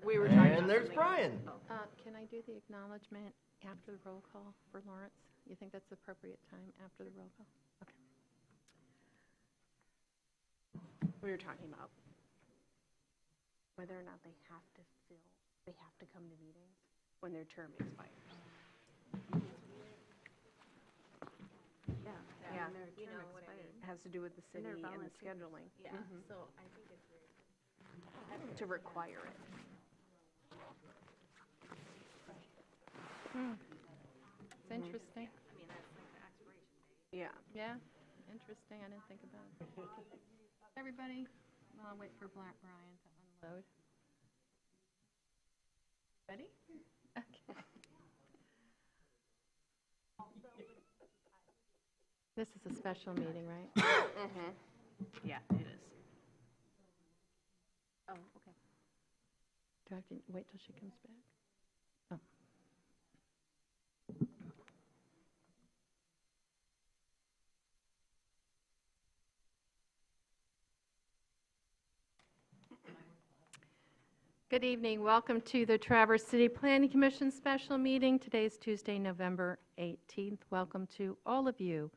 We were talking And about there's something Brian. else. Can I do the acknowledgement after the roll call for Lawrence? You think that's the appropriate time after the roll call? Okay. We were talking about whether or not they have to come to meetings when their term expires. Yeah, when their term expires. It has to do with the city and the scheduling. Yeah, Mhm. so I think it's weird. To require it. It's interesting. I mean, that's like the expiration date. Yeah. Yeah, interesting. I didn't think about it. Everybody, well, I'll wait for Brian to unload. Ready? Okay. This is a special meeting, right? Mm-hmm. Yeah, it is. Oh, okay. Do I have to wait till she comes back? Oh. Good evening. Welcome to the Traverse City Planning Commission special meeting. Today is Tuesday, November 18th. Welcome to all of you.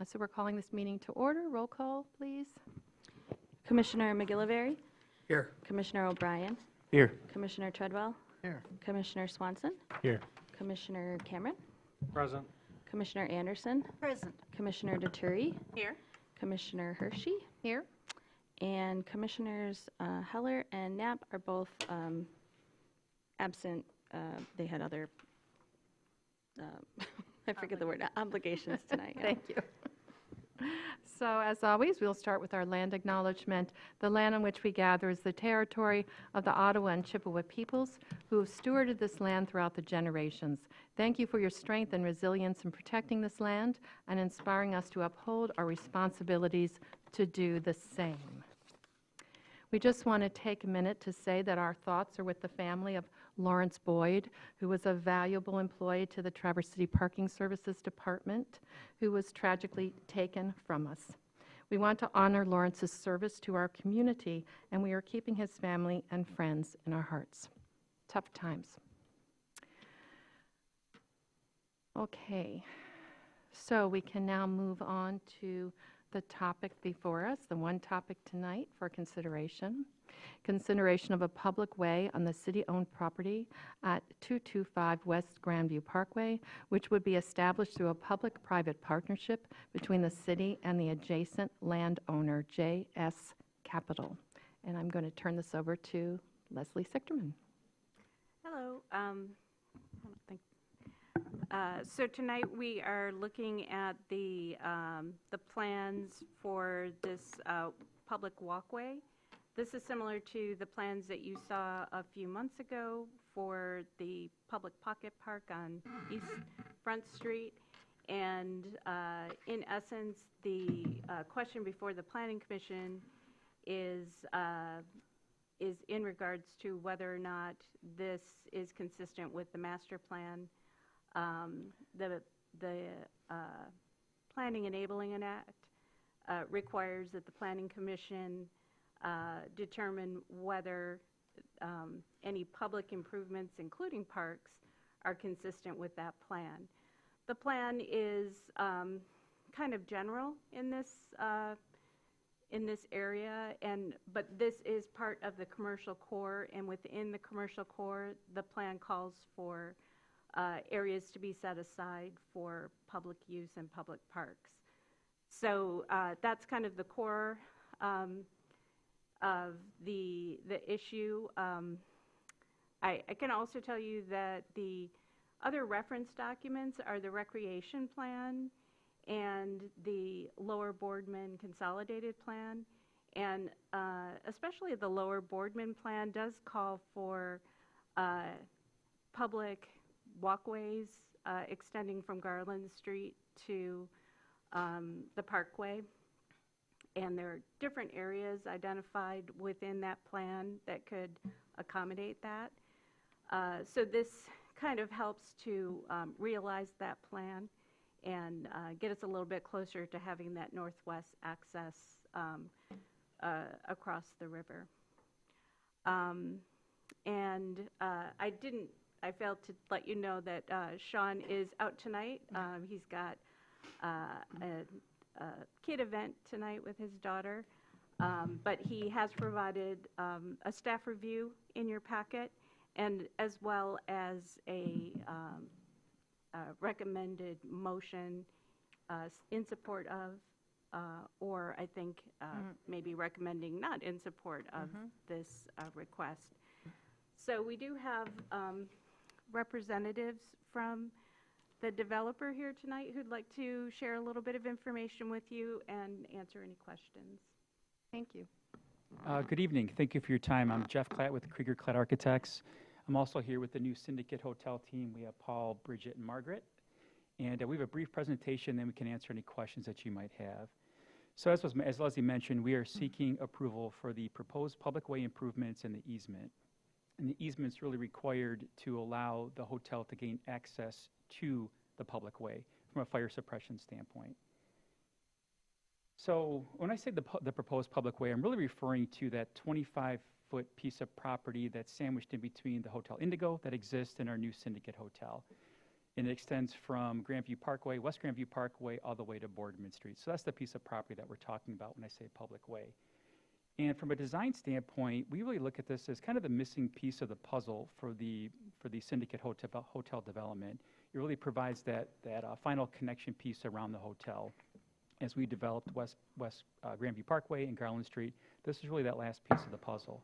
So we're calling this meeting to order. Roll call, please. Commissioner McGillivray, Here. Commissioner O'Brien, Here. Commissioner Treadwell, Here. Commissioner Swanson, Here. Commissioner Cameron, Present. Commissioner Anderson, Present. Commissioner Duturi, Here? Commissioner Hershey, Here. and Commissioners Heller and Knapp are both absent. They had other, I forget the word, obligations tonight. yeah. Thank you. So as always, we'll start with our land acknowledgement. The land on which we gather is the territory of the Ottawa and Chippewa peoples who have stewarded this land throughout the generations. Thank you for your strength and resilience in protecting this land and inspiring us to uphold our responsibilities to do the same. We just want to take a minute to say that our thoughts are with the family of Lawrence Boyd, who was a valuable employee to the Traverse City Parking Services Department, who was tragically taken from us. We want to honor Lawrence's service to our community, and we are keeping his family and friends in our hearts. Tough times. Okay, so we can now move on to the topic before us, the one topic tonight for consideration. Consideration of a public way on the city-owned property at 225 West Grandview Parkway, which would be established through a public-private partnership between the city and the adjacent landowner, JS Capital. And I'm going to turn this over to Leslie Sichterman. Hello. So tonight we are looking at the plans for this public walkway. This is similar to the plans that you saw a few months ago for the public pocket park on East Front Street. And in essence, the question before the Planning Commission is in regards to whether or not this is consistent with the master plan. The Planning Enabling Act requires that the Planning Commission determine whether any public improvements, including parks, are consistent with that plan. The plan is kind of general in this area, but this is part of the commercial core, and within the commercial core, the plan calls for areas to be set aside for public use and public parks. So that's kind of the core of the issue. I can also tell you that the other reference documents are the recreation plan and the Lower Boardman consolidated plan. And especially the Lower Boardman plan does call for public walkways extending from Garland Street to the Parkway. And there are different areas identified within that plan that could accommodate that. So this kind of helps to realize that plan and get us a little bit closer to having that northwest access across the river. And I failed to let you know that Sean is out tonight. He's got a kid event tonight with his daughter. But he has provided a staff review in your packet, and as well as a recommended motion in support of, or I think maybe recommending not in support of this request. So we do have representatives from the developer here tonight who'd like to share a little bit of information with you and answer any questions. Thank you. Good evening. Thank you for your time. I'm Jeff Klatt with Krieger Klatt Architects. I'm also here with the new Syndicate Hotel team. We have Paul, Bridget, and Margaret. And we have a brief presentation, then we can answer any questions that you might have. So as Leslie mentioned, we are seeking approval for the proposed public way improvements and the easement. And the easement's really required to allow the hotel to gain access to the public way from a fire suppression standpoint. So when I say the proposed public way, I'm really referring to that 25-foot piece of property that's sandwiched in between the Hotel Indigo that exists in our new Syndicate Hotel. And it extends from Grandview Parkway, West Grandview Parkway, all the way to Boardman Street. So that's the piece of property that we're talking about when I say public way. And from a design standpoint, we really look at this as kind of the missing piece of the puzzle for the Syndicate Hotel development. It really provides that final connection piece around the hotel. As we developed West Grandview Parkway and Garland Street, this is really that last piece of the puzzle.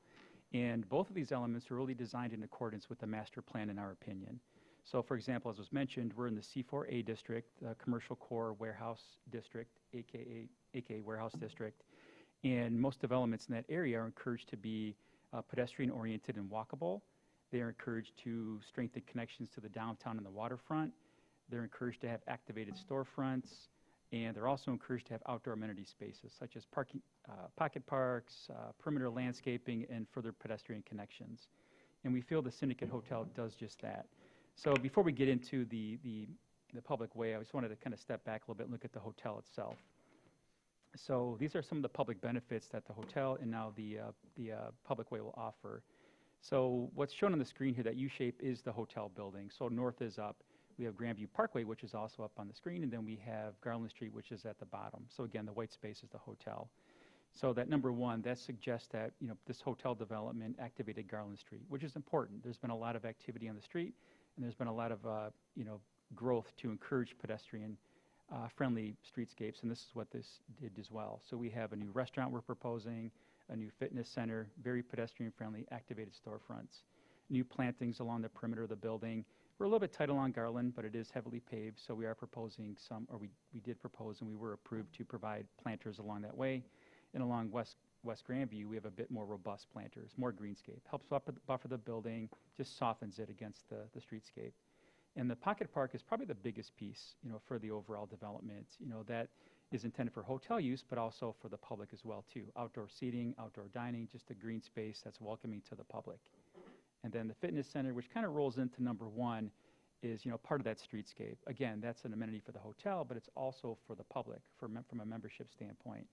And both of these elements are really designed in accordance with the master plan, in our opinion. So, for example, as was mentioned, we're in the C4A district, the Commercial Core Warehouse District, aka Warehouse District. And most developments in that area are encouraged to be pedestrian-oriented and walkable. They are encouraged to strengthen connections to the downtown and the waterfront. They're encouraged to have activated storefronts. And they're also encouraged to have outdoor amenity spaces, such as pocket parks, perimeter landscaping, and further pedestrian connections. And we feel the Syndicate Hotel does just that. So before we get into the public way, I just wanted to kind of step back a little bit and look at the hotel itself. So these are some of the public benefits that the hotel and now the public way will offer. So what's shown on the screen here, that U-shape, is the hotel building. So north is up. We have Grandview Parkway, which is also up on the screen, and then we have Garland Street, which is at the bottom. So again, the white space is the hotel. So that number one, that suggests that this hotel development activated Garland Street, which is important. There's been a lot of activity on the street, and there's been a lot of growth to encourage pedestrian friendly streetscapes, and this is what this did as well. So we have a new restaurant we're proposing, a new fitness center, very pedestrian friendly, activated storefronts, new plantings along the perimeter of the building. We're a little bit tight along Garland, but it is heavily paved, so we are proposing we did propose and we were approved to provide planters along that way. And along West Grandview, we have a bit more robust planters, more greenscape. Helps buffer the building, just softens it against the streetscape. And the pocket park is probably the biggest piece, for the overall development. That is intended for hotel use, but also for the public as well, too. Outdoor seating, outdoor dining, just a green space that's welcoming to the public. And then the fitness center, which kind of rolls into number one, is part of that streetscape. Again, that's an amenity for the hotel, but it's also for the public from a membership standpoint.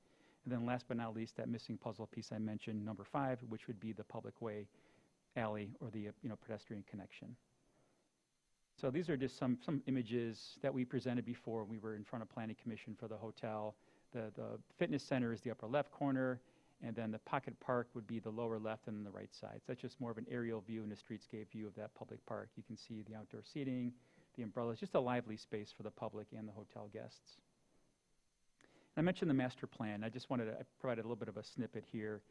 And then last but not least, that missing puzzle piece I mentioned, number 5, which would be the public way alley or the pedestrian connection. So these are just some images that we presented before. We were in front of Planning Commission for the hotel. The fitness center is the upper left corner, and then the pocket park would be the lower left and the right side. So that's just more of an aerial view and a streetscape view of that public park. You can see the outdoor seating, the umbrellas, just a lively space for the public and the hotel guests. I mentioned the master plan. I just wanted to provide a little bit of a snippet here,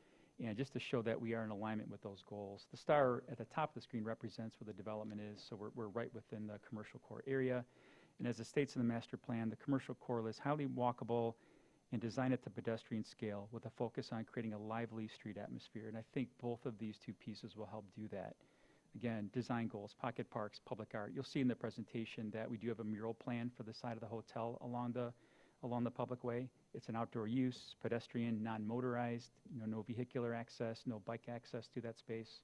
and just to show that we are in alignment with those goals. The star at the top of the screen represents where the development is, so we're right within the commercial core area. And as it states in the master plan, the commercial core is highly walkable and designed at the pedestrian scale with a focus on creating a lively street atmosphere. And I think both of these two pieces will help do that. Again, design goals, pocket parks, public art. You'll see in the presentation that we do have a mural plan for the side of the hotel along the public way. It's an outdoor use, pedestrian, non-motorized, no vehicular access, no bike access to that space.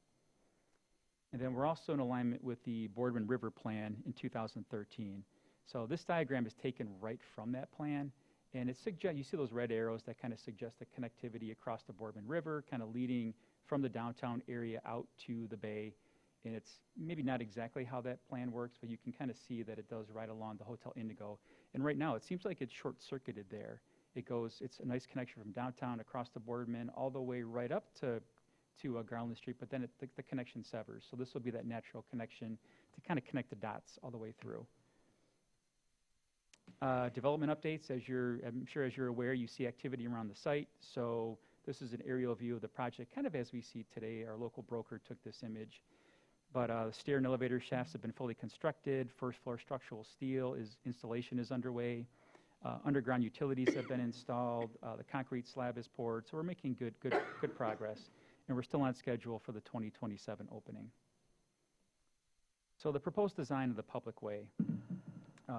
And then we're also in alignment with the Boardman River plan in 2013. So this diagram is taken right from that plan, and it suggests, you see those red arrows that kind of suggest the connectivity across the Boardman River, kind of leading from the downtown area out to the bay. And it's maybe not exactly how that plan works, but you can kind of see that it does right along the Hotel Indigo. And right now, it seems like it's short-circuited there. It's a nice connection from downtown across the Boardman all the way right up to Garland Street, but then the connection severs. So this will be that natural connection to kind of connect the dots all the way through. Development updates, I'm sure as you're aware, you see activity around the site. So this is an aerial view of the project, kind of as we see today. Our local broker took this image. But stair and elevator shafts have been fully constructed. First floor structural steel installation is underway. Underground utilities have been installed. The concrete slab is poured. So we're making good progress. And we're still on schedule for the 2027 opening. So the proposed design of the public way.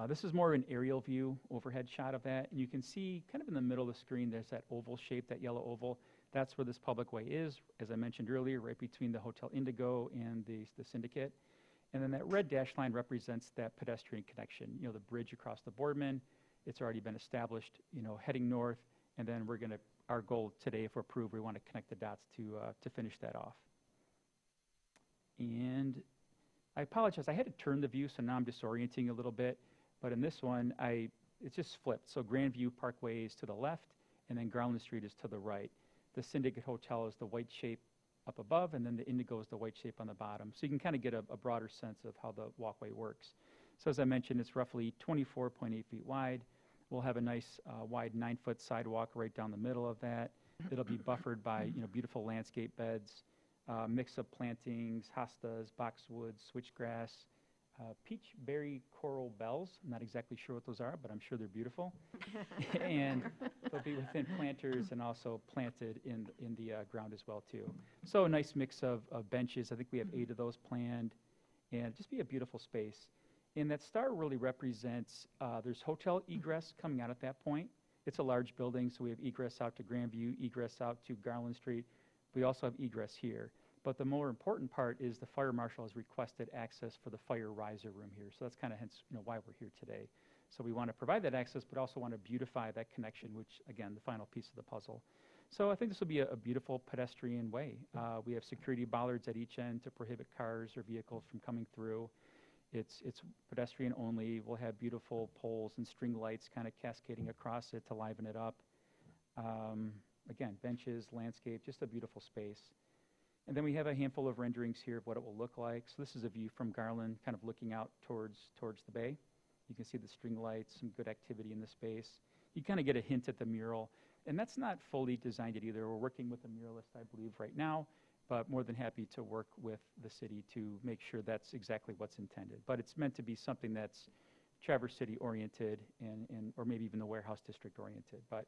This is more an aerial view, overhead shot of that. And you can see kind of in the middle of the screen, there's that oval shape, that yellow oval. That's where this public way is, as I mentioned earlier, right between the Hotel Indigo and the Syndicate. And then that red dash line represents that pedestrian connection, the bridge across the Boardman. It's already been established, heading north. And then our goal today, if we're approved, we want to connect the dots to finish that off. And I apologize, I had to turn the view, so now I'm disorienting a little bit. But in this one, it's just flipped. So Grandview Parkway is to the left, and then Garland Street is to the right. The Syndicate Hotel is the white shape up above, and then the Indigo is the white shape on the bottom. So you can kind of get a broader sense of how the walkway works. So as I mentioned, it's roughly 24.8 feet wide. We'll have a nice wide 9-foot sidewalk right down the middle of that. It'll be buffered by beautiful landscape beds, mix of plantings, hostas, boxwoods, switchgrass, peach berry coral bells. I'm not exactly sure what those are, but I'm sure they're beautiful. And they'll be within planters and also planted in the ground as well too. So a nice mix of benches. I think we have 8 of those planned, and just be a beautiful space. And that star really represents, there's hotel egress coming out at that point. It's a large building, so we have egress out to Grandview, egress out to Garland Street. We also have egress here. But the more important part is the fire marshal has requested access for the fire riser room here. So that's kind of hence why we're here today. So we want to provide that access, but also want to beautify that connection, which, again, the final piece of the puzzle. So I think this will be a beautiful pedestrian way. We have security bollards at each end to prohibit cars or vehicles from coming through. It's pedestrian only. We'll have beautiful poles and string lights kind of cascading across it to liven it up. Again, benches, landscape, just a beautiful space. And then we have a handful of renderings here of what it will look like. So this is a view from Garland, kind of looking out towards the bay. You can see the string lights, some good activity in the space. You kind of get a hint at the mural. And that's not fully designed yet either. We're working with a muralist, I believe, right now, but more than happy to work with the city to make sure that's exactly what's intended. But it's meant to be something that's Traverse City oriented or maybe even the Warehouse District oriented. But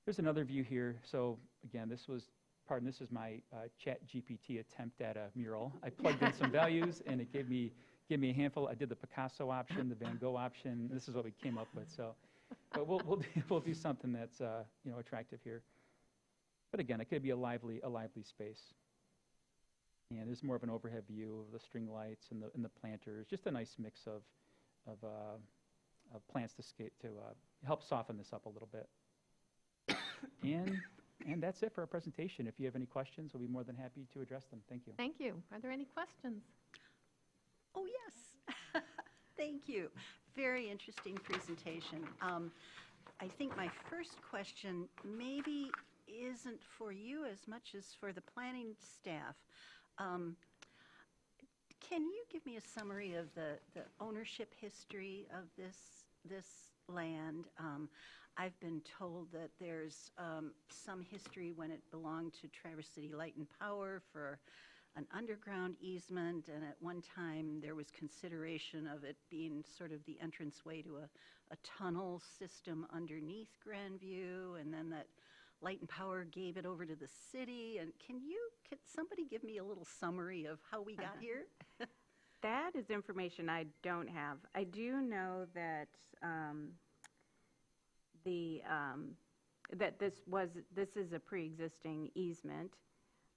there's another view here. So again, this is my ChatGPT attempt at a mural. I plugged in some values, and it gave me a handful. I did the Picasso option, the Van Gogh option. This is what we came up with. So, but we'll do something that's attractive here. But again, it could be a lively space. And there's more of an overhead view of the string lights and the planters. Just a nice mix of plants to help soften this up a little bit. And that's it for our presentation. If you have any questions, we'll be more than happy to address them. Thank you. Thank you. Are there any questions? Oh, yes. Thank you. Very interesting presentation. I think my first question maybe isn't for you as much as for the planning staff. Can you give me a summary of the ownership history of this land? I've been told that there's some history when it belonged to Traverse City Light and Power for an underground easement, and at one time there was consideration of it being sort of the entranceway to a tunnel system underneath Grandview, and then that Light and Power gave it over to the city. And can somebody give me a little summary of how we got here? That is information I don't have. I do know that that this is a pre-existing easement,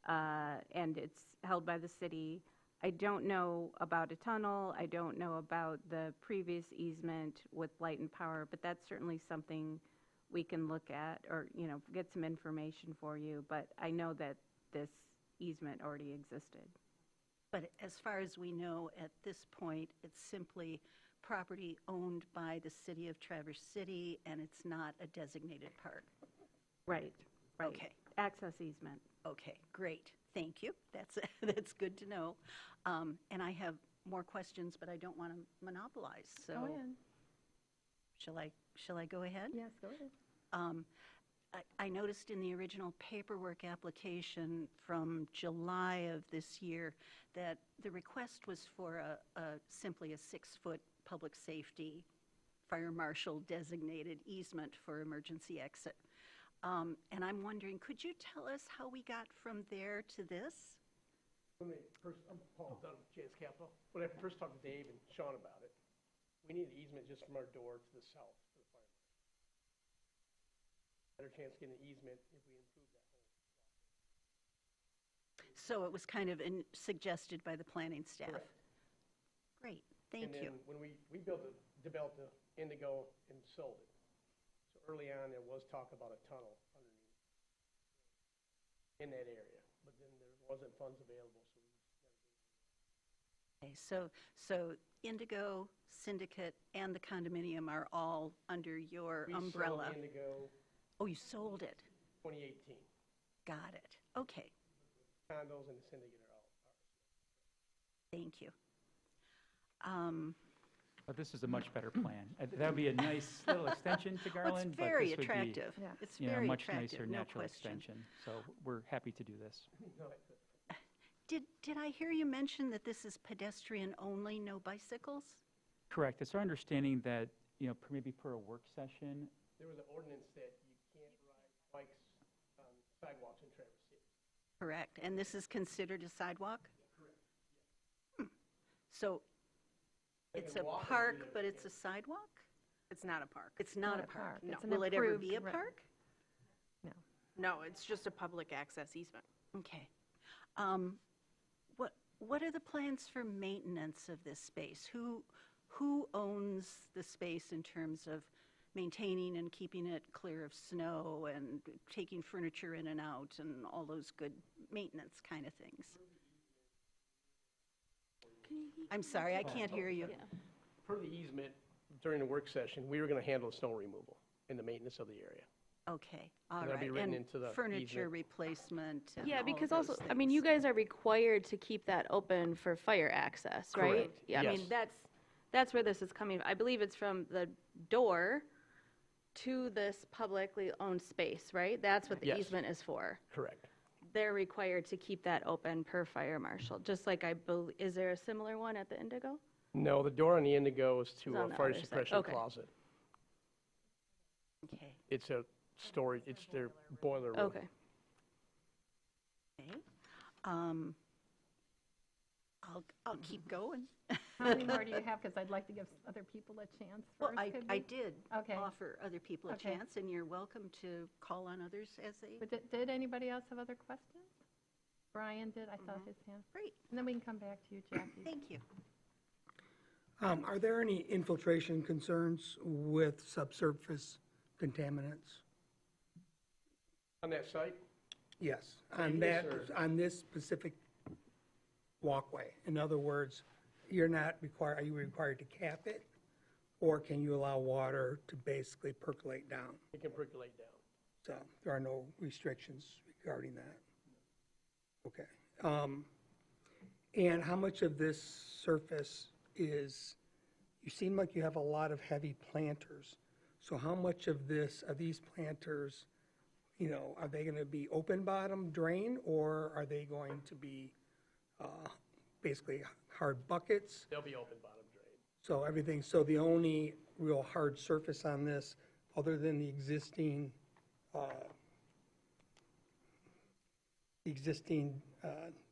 and it's held by the city. I don't know about a tunnel. I don't know about the previous easement with Light and Power, but that's certainly something we can look at or get some information for you. But I know that this easement already existed. But as far as we know, at this point, it's simply property owned by the city of Traverse City, and it's not a designated park. Right, right. Okay. Access easement. Okay, great. Thank you. That's, that's good to know. And I have more questions, but I don't want to monopolize, so Go ahead. shall I go ahead? Yes, go ahead. I noticed in the original paperwork application from July of this year that the request was for simply a 6-foot public safety fire marshal designated easement for emergency exit. And I'm wondering, could you tell us how we got from there to this? I'm Paul Dunn with JS Capital. When I first talked to Dave and Sean about it, we need an easement just from our door to the south for the fire. Better chance getting an easement if we improve that whole. So it was kind of suggested by the planning staff? Correct. Great, thank you. And then when we developed the Indigo and sold it. So early on, there was talk about a tunnel underneath in that area, but then there wasn't funds available, so we just never did. Okay, so Indigo, Syndicate, and the condominium are all under your umbrella? We sold Indigo Oh, you sold it? 2018. Got it. Okay, Condos and the syndicate are all ours. thank you. But this is a much better plan. That would be a nice little extension to Well, Garland. it's but very this would be, attractive. Yeah. It's you know, a very much attractive, nicer no natural question. extension. So we're happy to do this. No, Did I hear you mention that this is pedestrian only, no bicycles? Correct. It's our understanding that, you know, maybe per a work session, there was an ordinance that you can't ride bikes on sidewalks in Traverse City. Correct. And this is considered a sidewalk? Correct. So They it's can a walk and park, do it, but yeah. it's a sidewalk? It's not a park. It's not Not a park. It's an Will it ever be a approved- right. park? No, it's just a public access easement. Okay. What are the plans for maintenance of this space? Who owns the space in terms of maintaining and keeping it clear of snow and taking furniture in and out and all those good maintenance kind of things? I'm sorry, I can't hear you. Per the easement, during the work session, we were going to handle snow removal and the maintenance of the area. Okay, all that'll right. be written And into the furniture easement. replacement and Yeah, all of because those also, I mean, you things. guys are required to keep that open for fire access, right? Correct, Yeah, I mean, yes. that's where this is coming. I believe it's from the door to this publicly owned space, right? That's what the Yes. easement is for. Correct. They're required to keep that open per fire marshal, just like is there a similar one at the Indigo? No, the door on the Indigo is to It's a on the fire other side. suppression Okay. closet. Okay, It's a storage, it's their boiler room. Okay. okay. I'll keep going. How many more do you have? Because I'd like to give other people a chance Well, first. could I we? did Okay. offer other people a Okay. chance, and you're welcome to call on others as they, But did anybody else have other questions? Brian did, I saw his hand. great, And then we can come back to you, Jackie. thank you. Are there any infiltration concerns with subsurface contaminants? On that site, Yes, Previous or- on this specific walkway. In other words, you're not required, are you required to cap it? Or can you allow water to basically percolate down? it can percolate down. So there are no restrictions regarding that? Okay. And how much of this surface is, you seem like you have a lot of heavy planters. So how much of this, of these planters, you know, are they going to be open bottom drain, or are they going to be basically hard buckets? They'll be open bottom drain. So everything, so the only real hard surface on this, other than the existing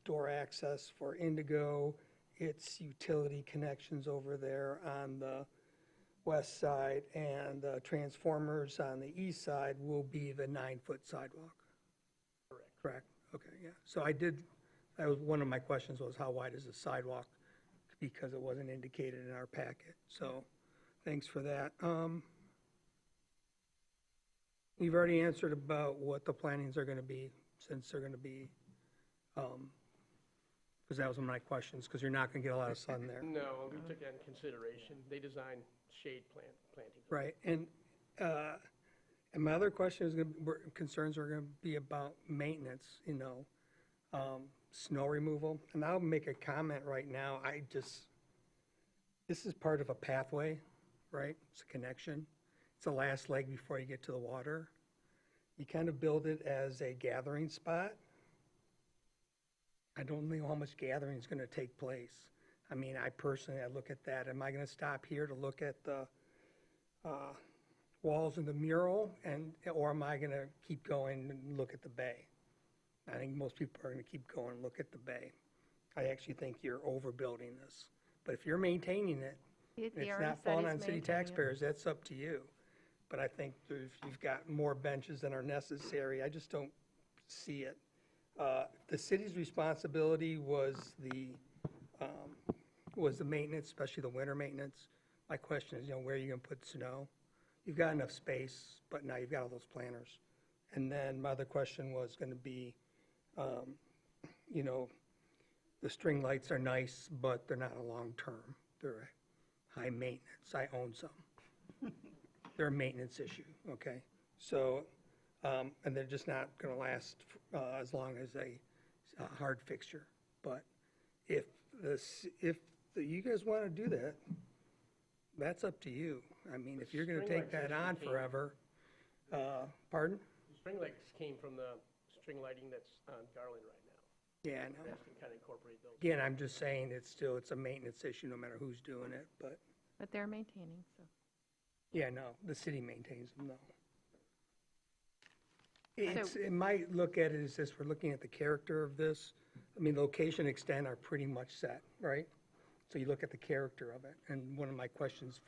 door access for Indigo, its utility connections over there on the west side, and the transformers on the east side will be the 9-foot sidewalk. Correct. Correct, okay, yeah. So I did, that was, one of my questions was how wide is the sidewalk? Because it wasn't indicated in our packet, so thanks for that. You've already answered about what the plannings are gonna be, since they're gonna be Because that was one of my questions, because you're not going to get a lot of sun there. No, we took that in consideration. They designed shade plantings. Right, and my other question is concerns are gonna be about maintenance, snow removal. And I'll make a comment right now, this is part of a pathway, right? It's a connection. It's the last leg before you get to the water. You kind of build it as a gathering spot. I don't know how much gathering is gonna take place. I mean, I look at that, am I gonna stop here to look at the walls in the mural, or am I gonna keep going and look at the bay? I think most people are gonna keep going and look at the bay. I actually think you're overbuilding this. But if you're maintaining it, and He it's already not said falling he's on city maintaining it. taxpayers, that's up to you. But I think if you've got more benches than are necessary, I just don't see it. The city's responsibility was the maintenance, especially the winter maintenance. My question is, where are you gonna put snow? You've got enough space, but now you've got all those planters. And then my other question was gonna be, the string lights are nice, but they're not a long-term. They're high maintenance. I own some. They're a maintenance issue, okay? So, and they're just not gonna last as long as a hard fixture. But if you guys wanna do that, that's up to you. I mean, if you're gonna String take lights that on actually came- forever, pardon? The string lights came from the string lighting that's on Garland right now. Yeah, I know. That's to kind of incorporate those. Again, I'm just saying it's a maintenance issue no matter who's doing it, but, But they're maintaining, so. yeah, no, the city maintains them, no. It might look at it as this, we're looking at the character of this. I mean, location, extent are pretty much set, right? So you look at the character of it, and one of my questions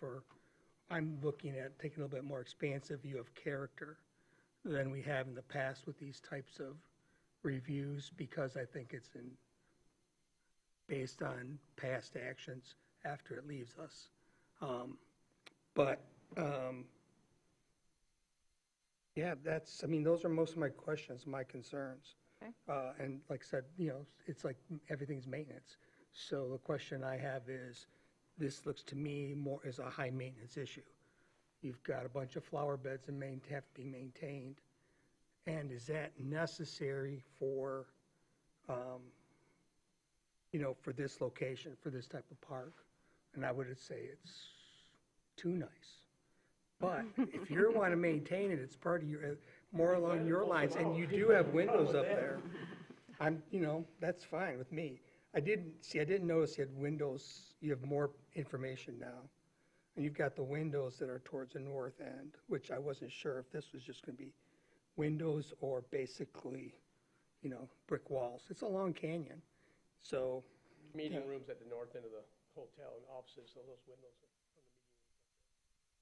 I'm looking at taking a little bit more expansive view of character than we have in the past with these types of reviews, because I think it's based on past actions after it leaves us. Yeah, those are most of my questions, my concerns. Okay. And like I said, it's like everything's maintenance. So the question I have is, this looks to me more as a high maintenance issue. You've got a bunch of flower beds that have to be maintained. And is that necessary for, for this location, for this type of park? And I would say it's too nice. But if you want to maintain it, it's part of more along your lines, and you do have windows up there. That's fine with me. I didn't notice you had windows, you have more information now. And you've got the windows that are towards the north end, which I wasn't sure if this was just going to be windows or basically, brick walls. It's a long canyon, so. Meeting rooms at the north end of the hotel and offices, so those windows are from the meeting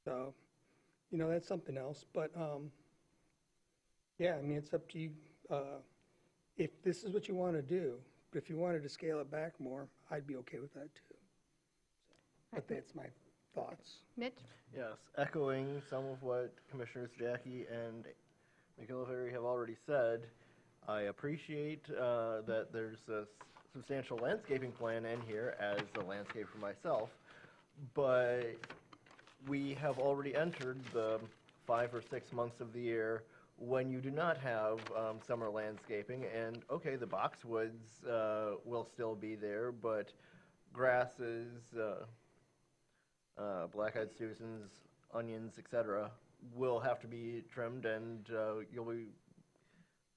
rooms. So, that's something else, but, yeah, it's up to you. If this is what you want to do, if you wanted to scale it back more, I'd be okay with that too. But that's my thoughts. Mitch? Yes, echoing some of what Commissioners Jackie and McIlvery have already said, I appreciate that there's a substantial landscaping plan in here as a landscaper myself, but we have already entered the 5 or 6 months of the year when you do not have summer landscaping, and okay, the boxwoods will still be there, but grasses, black-eyed Susans, onions, etc., will have to be trimmed, and you'll be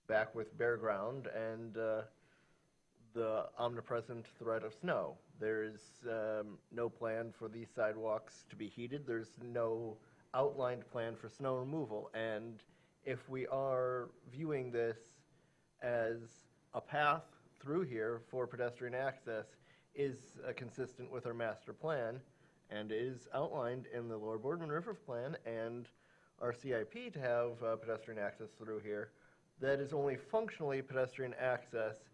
back with bare ground and the omnipresent threat of snow. There's no plan for these sidewalks to be heated. There's no outlined plan for snow removal, and if we are viewing this as a path through here for pedestrian access is consistent with our master plan and is outlined in the Lower Boardman River Plan and our CIP to have pedestrian access through here, that is only functionally pedestrian access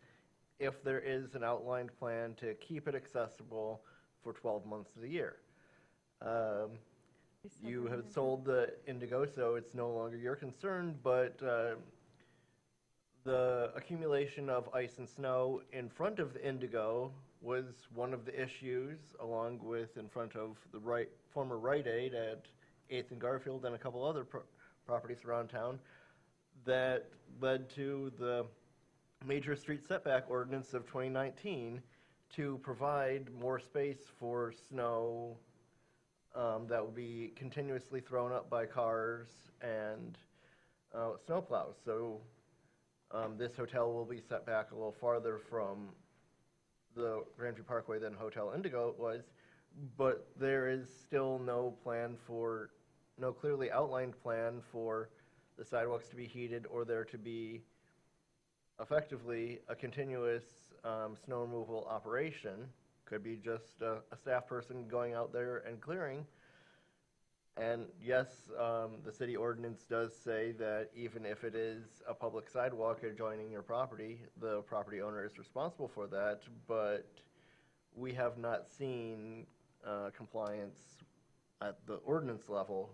if there is an outlined plan to keep it accessible for 12 months of the year. You have sold the Indigo, so it's no longer your concern, but the accumulation of ice and snow in front of the Indigo was one of the issues, along with in front of the former Rite Aid at 8th and Garfield and a couple other properties around town, that led to the major street setback ordinance of 2019 to provide more space for snow that would be continuously thrown up by cars and snowplows. So this hotel will be set back a little farther from the Grandview Parkway than Hotel Indigo was, but there is still no clearly outlined plan for the sidewalks to be heated or there to be effectively a continuous snow removal operation. Could be just a staff person going out there and clearing. And yes, the city ordinance does say that even if it is a public sidewalk adjoining your property, the property owner is responsible for that, but we have not seen compliance at the ordinance level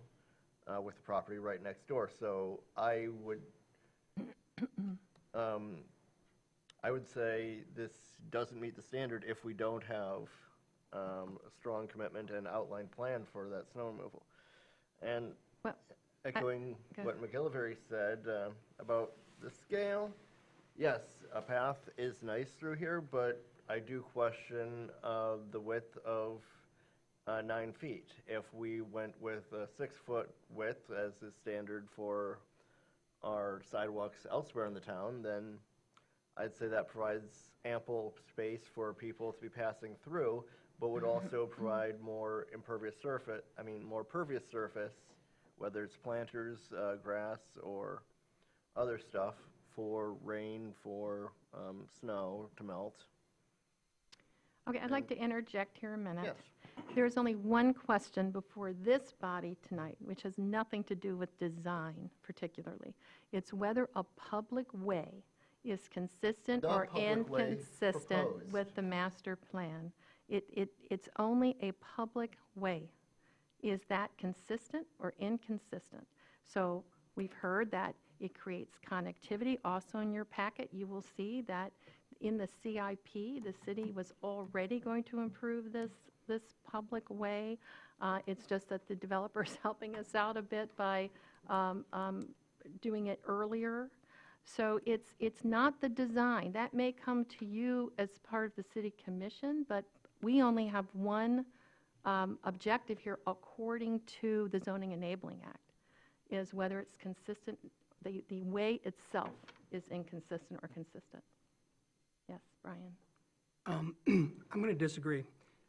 with the property right next door. So I would say this doesn't meet the standard if we don't have a strong commitment and outlined plan for that snow removal. And Well, echoing go what McGillivray said about the scale, yes, a path is nice through here, but I do question the width of 9 feet. If we went with a 6-foot width as the standard for our sidewalks elsewhere in the town, then I'd say that provides ample space for people to be passing through, but would also provide more pervious surface, whether it's planters, grass, or other stuff for rain, for snow to melt. Okay, I'd like to interject here a minute. Yes. There's only one question before this body tonight, which has nothing to do with design particularly. It's whether a public way is consistent The or public way inconsistent proposed. with the master plan. It's only a public way. Is that consistent or inconsistent? So we've heard that it creates connectivity. Also in your packet, you will see that in the CIP, the city was already going to improve this public way. It's just that the developer's helping us out a bit by doing it earlier. So it's not the design. That may come to you as part of the city commission, but we only have one objective here according to the Zoning Enabling Act, is whether it's consistent, the way itself is inconsistent or consistent. Yes, Brian? I'm going to disagree.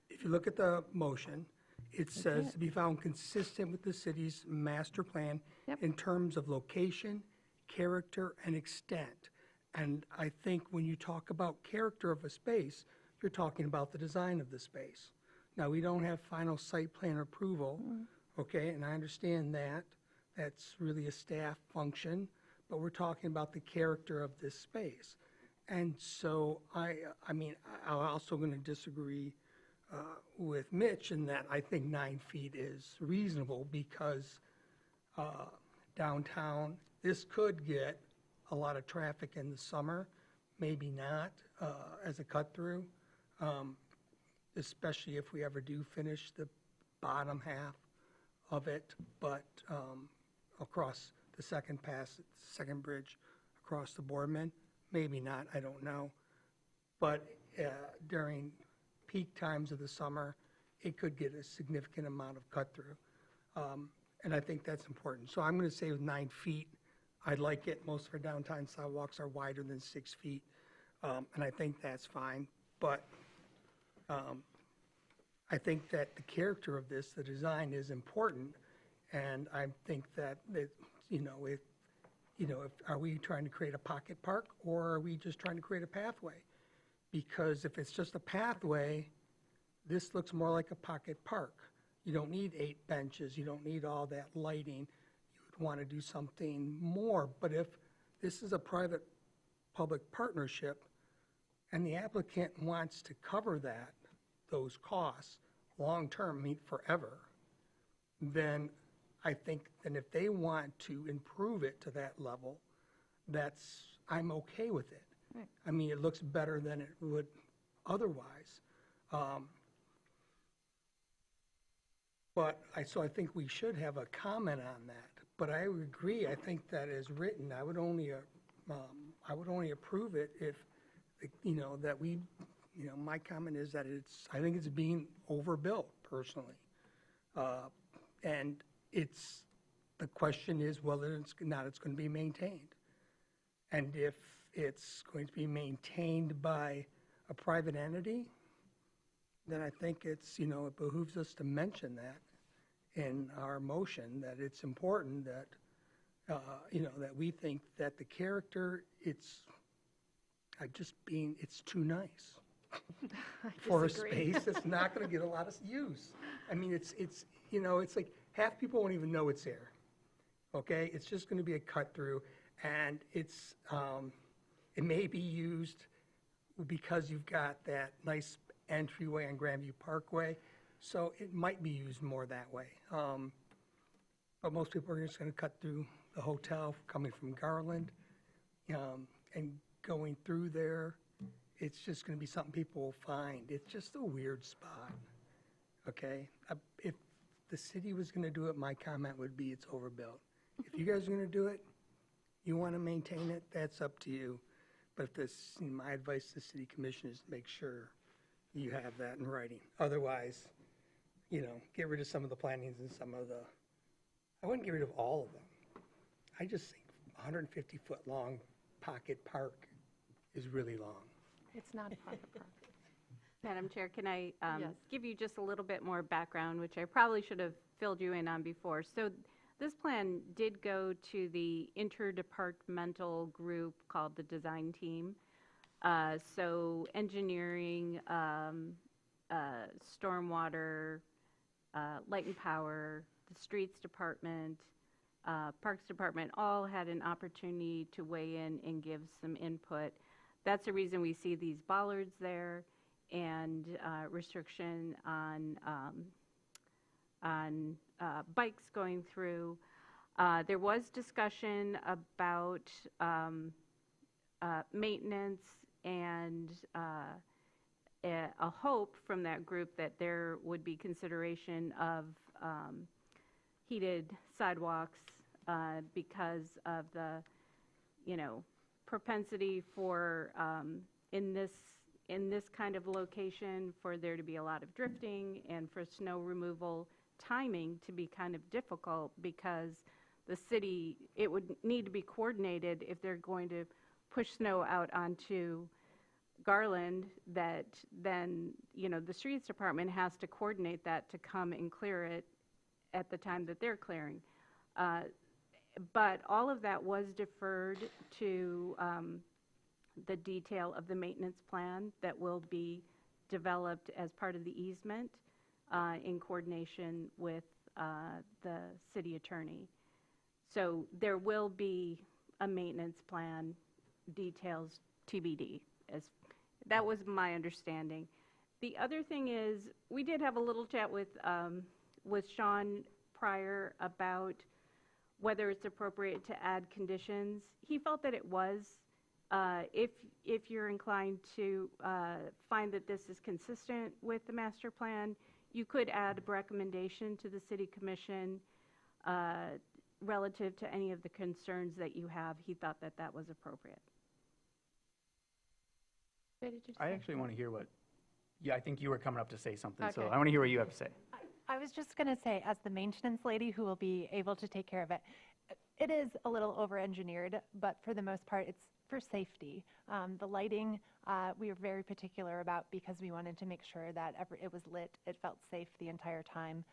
If you look at the motion, it says to be found consistent with the city's master plan Yep. in terms of location, character, and extent. And I think when you talk about character of a space, you're talking about the design of the space. Now, we don't have final site plan approval, okay, and I understand that. That's really a staff function, but we're talking about the character of this space. And so I'm also going to disagree with Mitch in that I think 9 feet is reasonable because downtown, this could get a lot of traffic in the summer, maybe not as a cut-through, especially if we ever do finish the bottom half of it, but across the second bridge across the Boardman, maybe not, I don't know. But during peak times of the summer, it could get a significant amount of cut-through. And I think that's important. So I'm going to say with 9 feet, I like it. Most of our downtown sidewalks are wider than 6 feet, and I think that's fine. But I think that the character of this, the design, is important, and I think that are we trying to create a pocket park, or are we just trying to create a pathway? Because if it's just a pathway, this looks more like a pocket park. You don't need 8 benches. You don't need all that lighting. You would want to do something more. But if this is a private-public partnership and the applicant wants to cover those costs long-term, forever, then I think that if they want to improve it to that level, that's I'm okay with it. Right. I mean, it looks better than it would otherwise. So I think we should have a comment on that. But I would agree, I think that as written, I would only approve it if, that we, my comment is that I think it's being overbuilt personally. And the question is whether it's going to be maintained. And if it's going to be maintained by a private entity, then I think it behooves us to mention that in our motion, that it's important that, that we think that the character, it's too nice for a space that's not going to get a lot of use. I mean, it's like half people won't even know it's there. Okay, it's just going to be a cut through, and it may be used because you've got that nice entryway on Grandview Parkway, so it might be used more that way. But most people are just going to cut through the hotel coming from Garland, and going through there. It's just going to be something people will find. It's just a weird spot. Okay, if the city was going to do it, my comment would be it's overbuilt. If you guys are going to do it, you want to maintain it, that's up to you. But my advice to the city commission is to make sure you have that in writing. Otherwise, get rid of some of the plantings and I wouldn't get rid of all of them. I just think 150-foot long pocket park is really long. It's not a pocket park. Madam Chair, can I Yes. give you just a little bit more background, which I probably should have filled you in on before. So this plan did go to the interdepartmental group called the design team. So engineering, stormwater, light and power, the streets department, parks department, all had an opportunity to weigh in and give some input. That's the reason we see these bollards there and restriction on bikes going through. There was discussion about maintenance and a hope from that group that there would be consideration of heated sidewalks because of the, propensity for in this kind of location for there to be a lot of drifting and for snow removal timing to be kind of difficult because the city, it would need to be coordinated if they're going to push snow out onto Garland, that then, the streets department has to coordinate that to come and clear it at the time that they're clearing. But all of that was deferred to the detail of the maintenance plan that will be developed as part of the easement in coordination with the city attorney. So there will be a maintenance plan, details TBD. That was my understanding. The other thing is, we did have a little chat with Sean prior about whether it's appropriate to add conditions. He felt that it was. If you're inclined to find that this is consistent with the master plan, you could add a recommendation to the city commission relative to any of the concerns that you have. He thought that that was appropriate. What did you I say? actually want to hear I think you were coming up to say something, so Okay. I want to hear what you have to say. I was just going to say, as the maintenance lady who will be able to take care of it, it is a little over-engineered, but for the most part, it's for safety. The lighting, we were very particular about because we wanted to make sure that it was lit, it felt safe the entire time,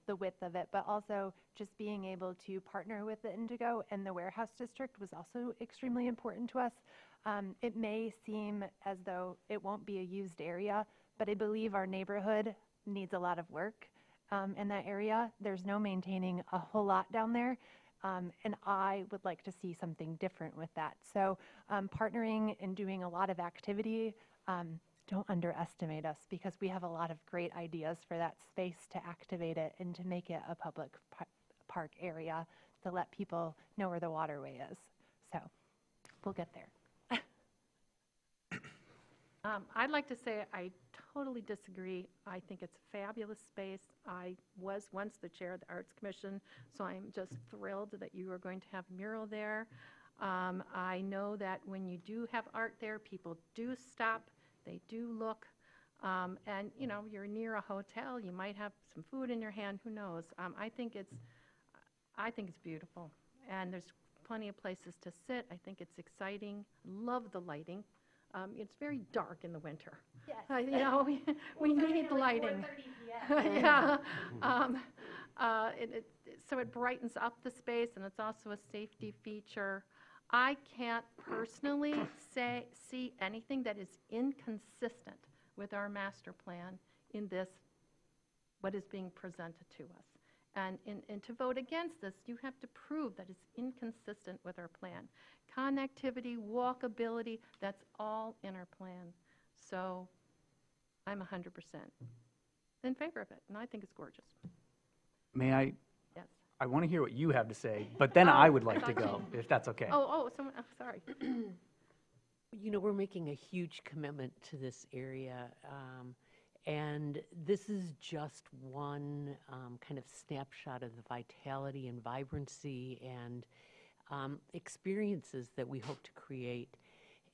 the width of it, but also just being able to partner with the Indigo and the warehouse district was also extremely important to us. It may seem as though it won't be a used area, but I believe our neighborhood needs a lot of work in that area. There's no maintaining a whole lot down there, and I would like to see something different with that. So partnering and doing a lot of activity, don't underestimate us because we have a lot of great ideas for that space to activate it and to make it a public park area to let people know where the waterway is. So we'll get there. I'd like to say I totally disagree. I think it's a fabulous space. I was once the chair of the Arts Commission, so I'm just thrilled that you are going to have a mural there. I know that when you do have art there, people do stop, they do look, and, you know, you're near a hotel, you might have some food in your hand, who knows? I think it's beautiful, and there's plenty of places to sit. I think it's exciting. Love the lighting. It's very dark in the winter. Yes. You know, we need lighting. Yeah. So it brightens up the space, and it's also a safety feature. I can't personally see anything that is inconsistent with our master plan in this, what is being presented to us. And to vote against this, you have to prove that it's inconsistent with our plan. Connectivity, walkability, that's all in our plan. So I'm 100% in favor of it, and I think it's gorgeous. May I? Yes. I want to hear what you have to say, but then I would like to go, if that's okay. Sorry. You know, we're making a huge commitment to this area, and this is just one kind of snapshot of the vitality and vibrancy and experiences that we hope to create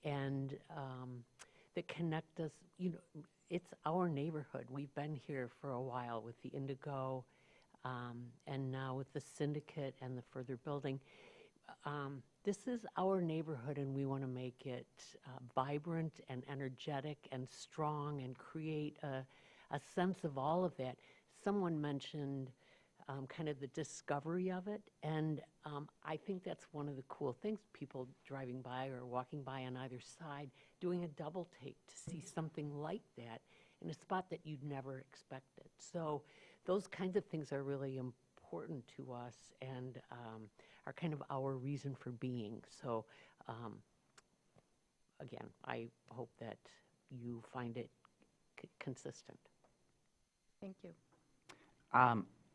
and that connect us. You know, it's our neighborhood. We've been here for a while with the Indigo and now with the Syndicate and the further building. This is our neighborhood, and we want to make it vibrant and energetic and strong and create a sense of all of that. Someone mentioned kind of the discovery of it, and I think that's one of the cool things, people driving by or walking by on either side, doing a double take to see something like that in a spot that you'd never expected. So those kinds of things are really important to us and are kind of our reason for being. So again, I hope that you find it consistent. Thank you.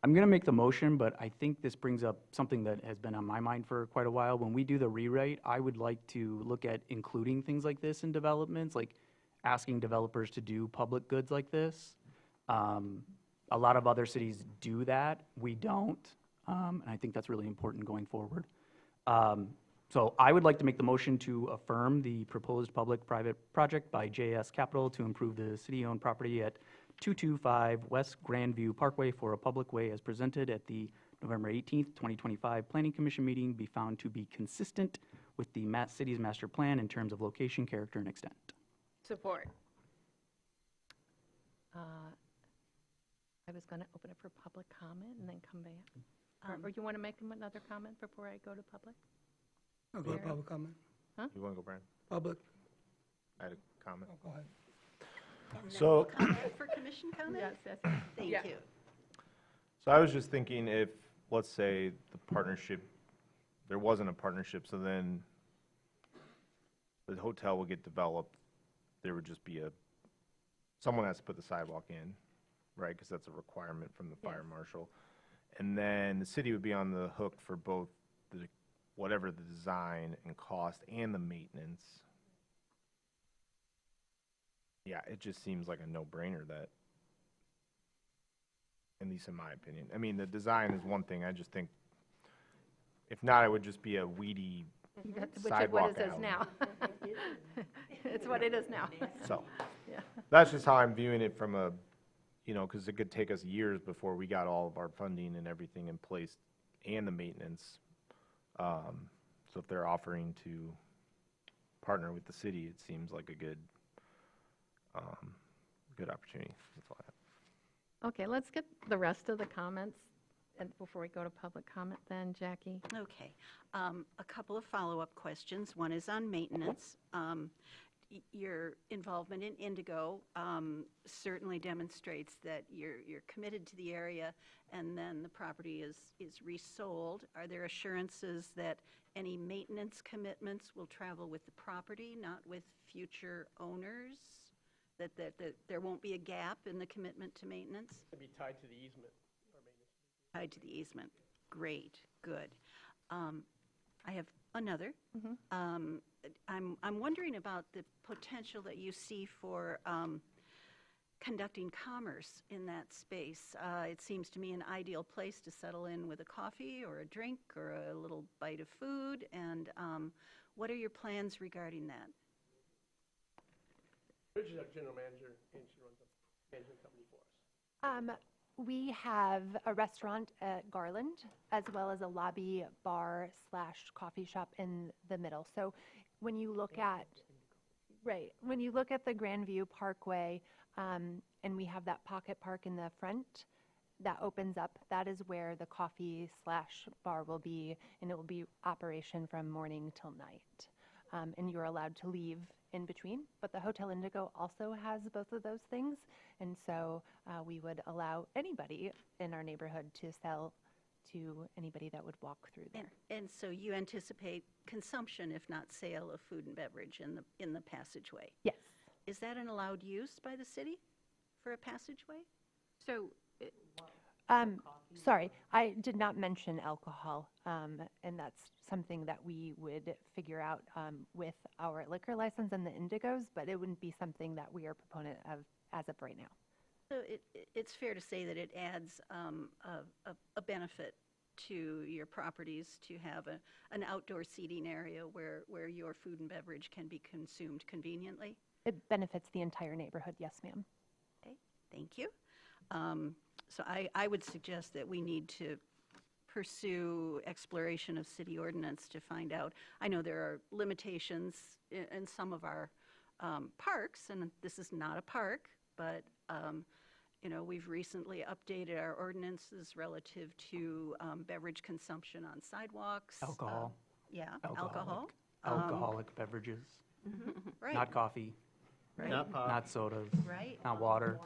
I'm going to make the motion, but I think this brings up something that has been on my mind for quite a while. When we do the rewrite, I would like to look at including things like this in developments, like asking developers to do public goods like this. A lot of other cities do that. We don't, and I think that's really important going forward. So I would like to make the motion to affirm the proposed public-private project by JS Capital to improve the city-owned property at 225 West Grandview Parkway for a public way as presented at the November 18th, 2025 Planning Commission meeting be found to be consistent with the city's master plan in terms of location, character, and extent. Support. I was going to open it for public comment and then come back. Or you want to make another comment before I go to public? I'll go to public comment. Huh? You want to go, Brian? Public. I had a comment. Oh, go ahead. So, For commission comment? Yes. Thank you. So I was just thinking if, let's say, the partnership, there wasn't a partnership, so then the hotel would get developed, there would just be someone has to put the sidewalk in, right? Because that's a requirement from the fire marshal. And then the city would be on the hook for both whatever the design and cost and the maintenance. Yeah, it just seems like a no-brainer that, at least in my opinion. I mean, the design is one thing. I just think, if not, it would just be a weedy sidewalk Which is what it is alley. now. It's what it is now. So, Yeah. that's just how I'm viewing it from a, you know, because it could take us years before we got all of our funding and everything in place and the maintenance. So if they're offering to partner with the city, it seems like a good opportunity. That's all I have. Okay, let's get the rest of the comments and before we go to public comment then, Jackie. Okay. A couple of follow-up questions. One is on maintenance. Your involvement in Indigo certainly demonstrates that you're committed to the area, and then the property is resold. Are there assurances that any maintenance commitments will travel with the property, not with future owners? That there won't be a gap in the commitment to maintenance? To be tied to the easement or maintenance. Tied to the easement. Great, good. I have another. I'm wondering about the potential that you see for conducting commerce in that space. It seems to me an ideal place to settle in with a coffee or a drink or a little bite of food. And what are your plans regarding that? Rich is our general manager, and she runs a management company for us. We have a restaurant at Garland, as well as a lobby bar / coffee shop in the middle. So when you look at, when you look at the Grandview Parkway, and we have that pocket park in the front that opens up, that is where the coffee / bar will be, and it will be operation from morning till night. And you're allowed to leave in between, but the Hotel Indigo also has both of those things, and so we would allow anybody in our neighborhood to sell to anybody that would walk through there. And so you anticipate consumption, if not sale, of food and beverage in the passageway? Yes. Is that an allowed use by the city for a passageway? So, Sorry, I did not mention alcohol, and that's something that we would figure out with our liquor license and the Indigos, but it wouldn't be something that we are proponent of as of right now. So it's fair to say that it adds a benefit to your properties to have an outdoor seating area where your food and beverage can be consumed conveniently? It benefits the entire neighborhood, yes, ma'am. Okay, thank you. So I would suggest that we need to pursue exploration of city ordinance to find out. I know there are limitations in some of our parks, and this is not a park, but you know, we've recently updated our ordinances relative to beverage consumption on sidewalks. Alcohol. Yeah, alcohol. Alcoholic beverages. Right. Not coffee. Right. Not sodas. Right. Not water.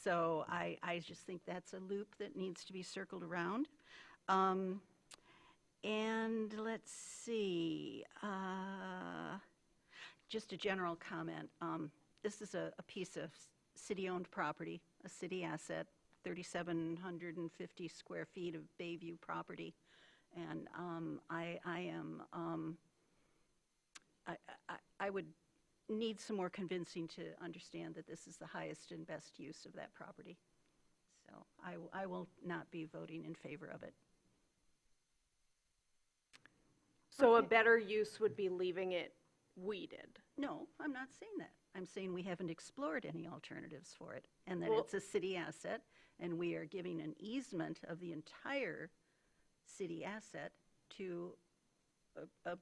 So I just think that's a loop that needs to be circled around. And let's see, just a general comment. This is a piece of city-owned property, a city asset, 3,750 square feet of Bayview property. And I would need some more convincing to understand that this is the highest and best use of that property. So I will not be voting in favor of it. So a better use would be leaving it weeded? No, I'm not saying that. I'm saying we haven't explored any alternatives for it, and that Well- it's a city asset, and we are giving an easement of the entire city asset to a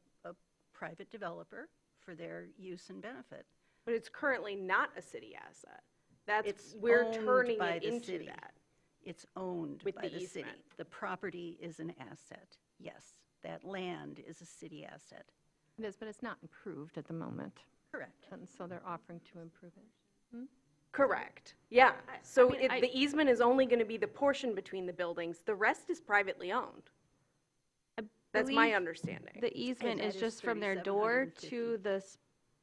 private developer for their use and benefit. But it's currently not a city asset. It's We're owned turning by it the into city. that. It's owned With by the the city. easement. The property is an asset, yes. That land is a city asset. It is, but it's not improved at the moment, Correct. and so they're offering to improve it. Correct. Yeah. So mean, the easement is only going to be the portion between the buildings. The rest is privately owned. That's my believe understanding. The easement that is is just from their door 3,750. to this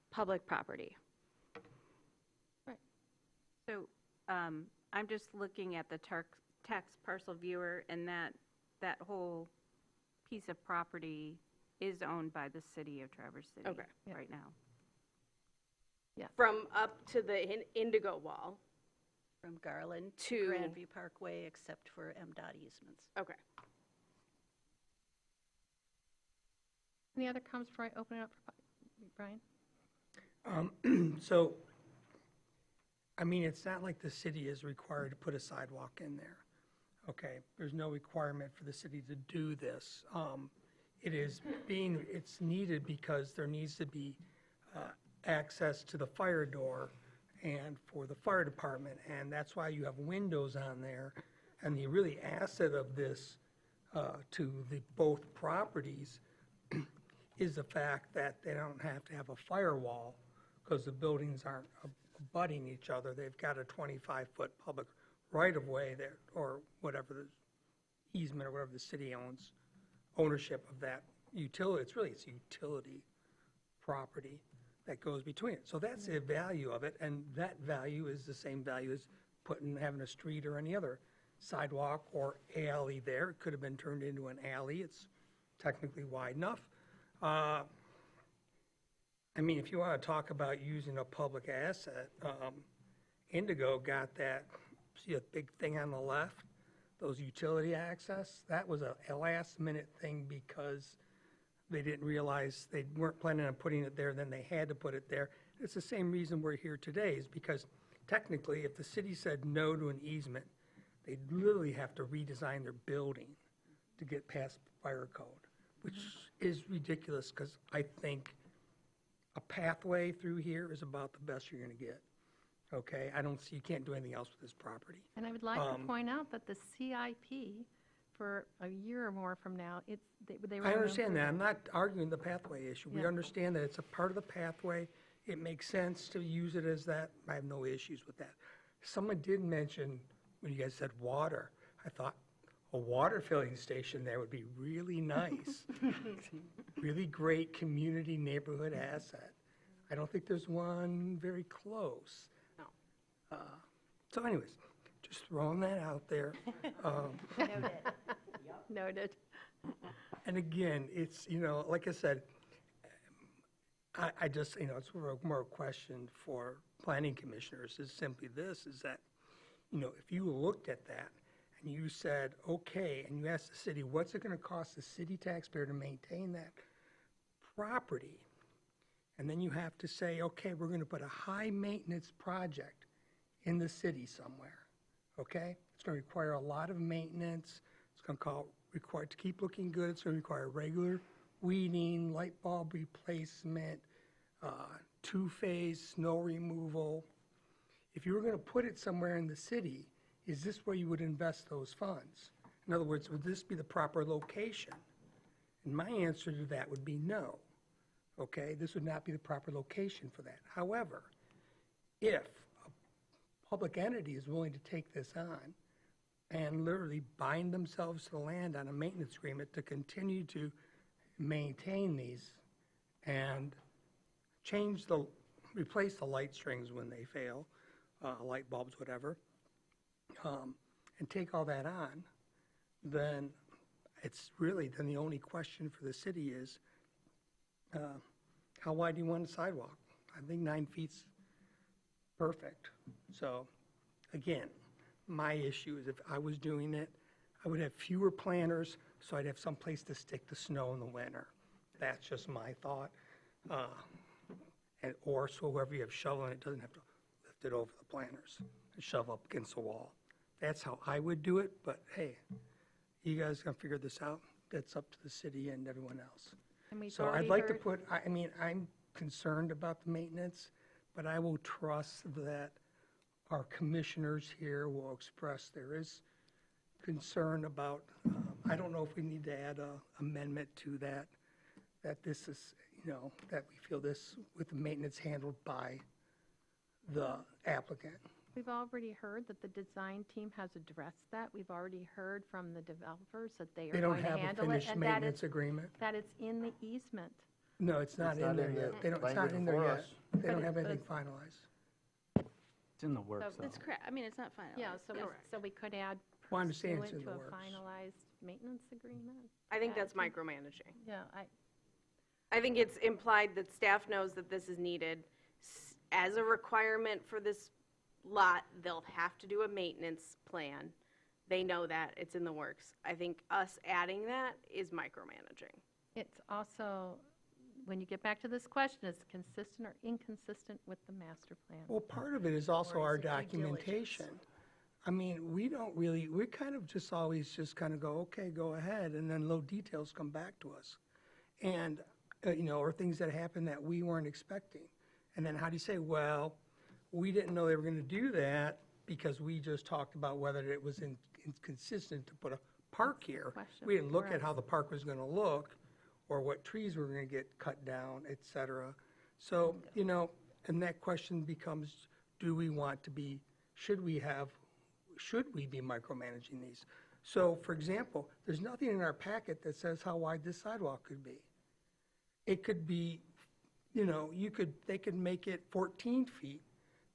public property. So, I'm just looking at the tax parcel viewer, and that whole piece of property is owned by the city of Traverse City Okay. right now. From up to the Indigo Wall. From Garland To- to Grandview Parkway, except for MDOT easements. Okay. Any other comments before I open it up for Brian? So, I mean, it's not like the city is required to put a sidewalk in there, okay? There's no requirement for the city to do this. It's needed because there needs to be access to the fire door and for the fire department, and that's why you have windows on there. And the really asset of this to the both properties is the fact that they don't have to have a firewall because the buildings aren't abutting each other. They've got a 25-foot public right-of-way there, or whatever the easement or whatever the city owns, ownership of that utility. It's a utility property that goes between it. So that's the value of it, and that value is the same value as having a street or any other sidewalk or alley there. It could have been turned into an alley. It's technically wide enough. I mean, if you want to talk about using a public asset, Indigo got that, see a big thing on the left, those utility access? That was a last-minute thing because they didn't realize, they weren't planning on putting it there, then they had to put it there. It's the same reason we're here today, is because technically, if the city said no to an easement, they'd literally have to redesign their building to get past fire code, which is ridiculous, because I think a pathway through here is about the best you're going to get. Okay? I don't see, you can't do anything else with this property. And I would like to point out that the CIP for a year or more from now, they were. I gonna understand that. improve I'm not arguing the pathway issue. We Yeah. understand that it's a part of the pathway. It makes sense to use it as that. I have no issues with that. Someone did mention, when you guys said water, I thought a water filling station there would be really nice. Really great community neighborhood asset. I don't think there's one very close. No. So anyways, just throwing that out there. Noted. Noted. And again, it's, like I said, I just, it's more a question for planning commissioners is simply this, is that, if you looked at that and you said, okay, and you asked the city, what's it going to cost the city taxpayer to maintain that property? And then you have to say, okay, we're going to put a high-maintenance project in the city somewhere, okay? It's going to require a lot of maintenance. It's going to require, to keep looking good, it's going to require regular weeding, light bulb replacement, two-phase snow removal. If you were going to put it somewhere in the city, is this where you would invest those funds? In other words, would this be the proper location? And my answer to that would be no. Okay, this would not be the proper location for that. However, if a public entity is willing to take this on and literally bind themselves to the land on a maintenance agreement to continue to maintain these and replace the light strings when they fail, light bulbs, whatever, and take all that on, then it's really, then the only question for the city is, how wide do you want a sidewalk? I think 9 feet's perfect. So, again, my issue is if I was doing it, I would have fewer planters, so I'd have some place to stick the snow in the winter. That's just my thought. Or so whoever you have shoveling it doesn't have to lift it over the planters and shove up against the wall. That's how I would do it, but hey, you guys can figure this out. That's up to the city and everyone else. And we've So I'd already like to heard- put, I'm concerned about the maintenance, but I will trust that our commissioners here will express there is concern about, I don't know if we need to add a amendment to that this is, that we feel this with the maintenance handled by the applicant. We've already heard that the design team has addressed that. We've already heard from the developers that they are They don't going to have a handle it. finished And that maintenance it's, agreement? that it's in the easement. No, it's not It's in not there in the yet. It's not language in there before yet. us. They But don't it- have but anything it's- finalized. It's in the works, though. It's correct, I mean, it's not final. Yeah, so we could add Well, I understand it's pursuant in to the a works. finalized maintenance agreement. I think Yeah, that's micromanaging. Yeah, I think it's implied that staff knows that this is needed. As a requirement for this lot, they'll have to do a maintenance plan. They know that, it's in the works. I think us adding that is micromanaging. it's also, when you get back to this question, it's consistent or inconsistent with the master plan. Well, part of it is also Or our is it due documentation. we kind of just always just kind of go, okay, go ahead, and then little details come back to us. And, or things that happen that we weren't expecting. And then how do you say, well, we didn't know they were going to do that because we just talked about whether it was inconsistent to put a park here. Question We didn't look at for how us. the park was going to look or what trees were going to get cut down, et cetera. So, and that question becomes, do we want to be, should we be micromanaging these? So, for example, there's nothing in our packet that says how wide this sidewalk could be. It could be, they could make it 14 feet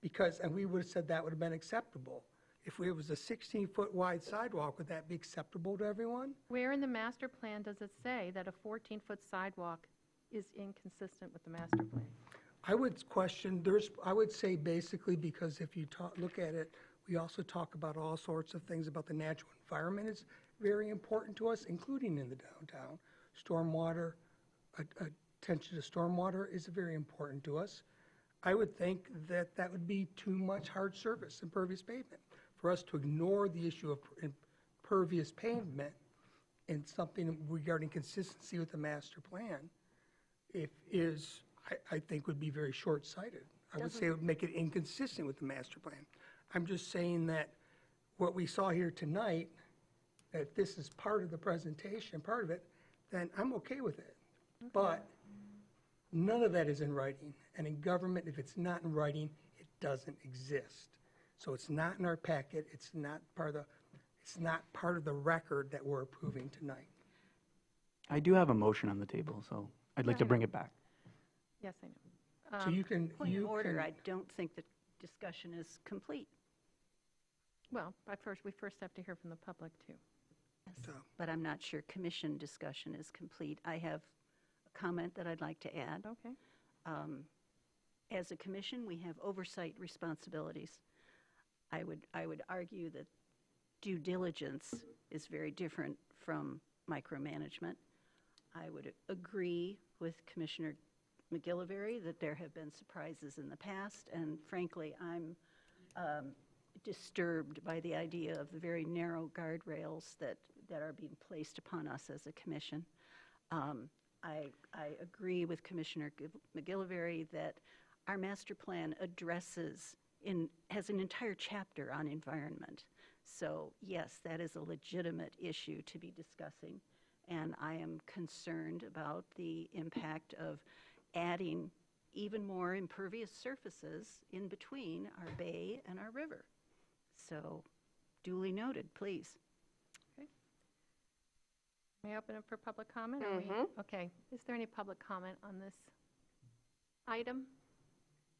because, and we would have said that would have been acceptable. If it was a 16-foot wide sidewalk, would that be acceptable to everyone? Where in the master plan does it say that a 14-foot sidewalk is inconsistent with the master plan? I would question, I would say basically, because if you look at it, we also talk about all sorts of things about the natural environment is very important to us, including in the downtown. Stormwater, attention to stormwater is very important to us. I would think that that would be too much hard surface, impervious pavement. For us to ignore the issue of impervious pavement and something regarding consistency with the master plan, I think would be very short-sighted. I would say it would make it inconsistent with the master plan. I'm just saying that what we saw here tonight, that this is part of the presentation, part of it, then I'm okay with it. But none of that is in writing. And in government, if it's not in writing, it doesn't exist. So it's not in our packet. It's not part of the record that we're approving tonight. I do have a motion on the table, so I'd like to bring it back. Yes, I know. So you can, Point of order, I don't think the discussion is complete. Well, we first have to hear from the public, too. So, But I'm not sure commission discussion is complete. I have a comment that I'd like to add. Okay. As a commission, we have oversight responsibilities. I would argue that due diligence is very different from micromanagement. I would agree with Commissioner McGillivray that there have been surprises in the past, and frankly, I'm disturbed by the idea of the very narrow guardrails that are being placed upon us as a commission. I agree with Commissioner McGillivray that our master plan has an entire chapter on environment. So yes, that is a legitimate issue to be discussing, and I am concerned about the impact of adding even more impervious surfaces in between our bay and our river. So duly noted, please. Okay. May I open it for public comment? Or okay. Is there any public comment on this item?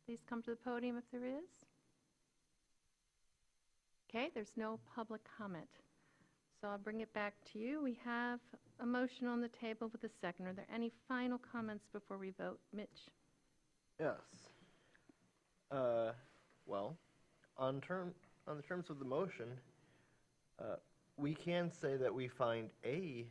Please come to the podium if there is. Okay, there's no public comment. So I'll bring it back to you. We have a motion on the table with a second. Are there any final comments before we vote? Mitch? Yes. Well, on the terms of the motion, we can say that we find a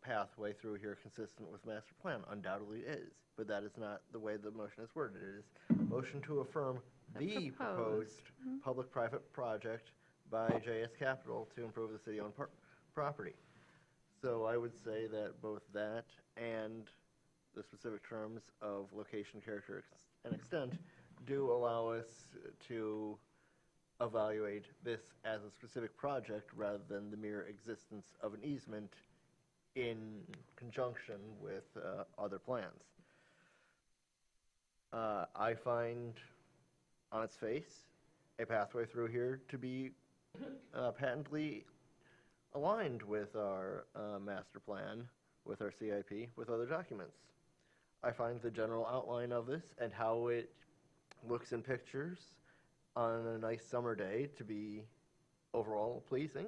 pathway through here consistent with master plan. Undoubtedly is, but that is not the way the motion is worded. It is motion to affirm the proposed public-private project by JS Capital to improve the city-owned property. So I would say that both that and the specific terms of location, character, and extent do allow us to evaluate this as a specific project rather than the mere existence of an easement in conjunction with other plans. I find on its face a pathway through here to be patently aligned with our master plan, with our CIP, with other documents. I find the general outline of this and how it looks in pictures on a nice summer day to be overall pleasing,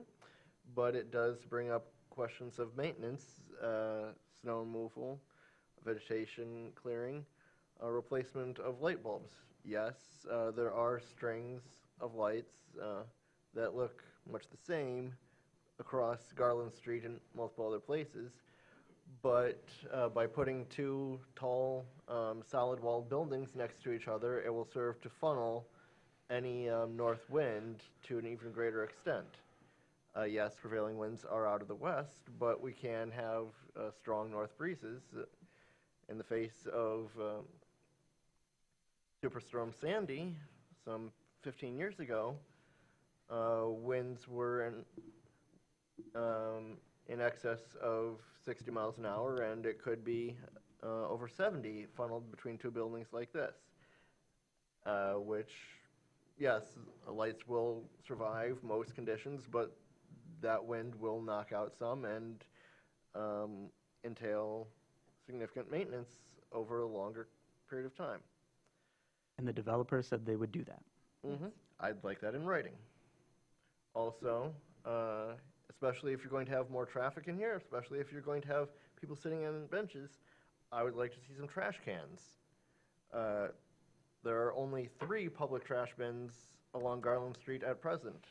but it does bring up questions of maintenance, snow removal, vegetation clearing, replacement of light bulbs. Yes, there are strings of lights that look much the same across Garland Street and multiple other places, but by putting two tall solid-walled buildings next to each other, it will serve to funnel any north wind to an even greater extent. Yes, prevailing winds are out of the west, but we can have strong north breezes. In the face of Superstorm Sandy some 15 years ago, winds were in excess of 60 miles an hour, and it could be over 70 funneled between two buildings like this, which, yes, lights will survive most conditions, but that wind will knock out some and entail significant maintenance over a longer period of time. And the developer said they would do that. I'd like that in writing. also, especially if you're going to have more traffic in here, especially if you're going to have people sitting on benches, I would like to see some trash cans. There are only 3 public trash bins along Garland Street at present,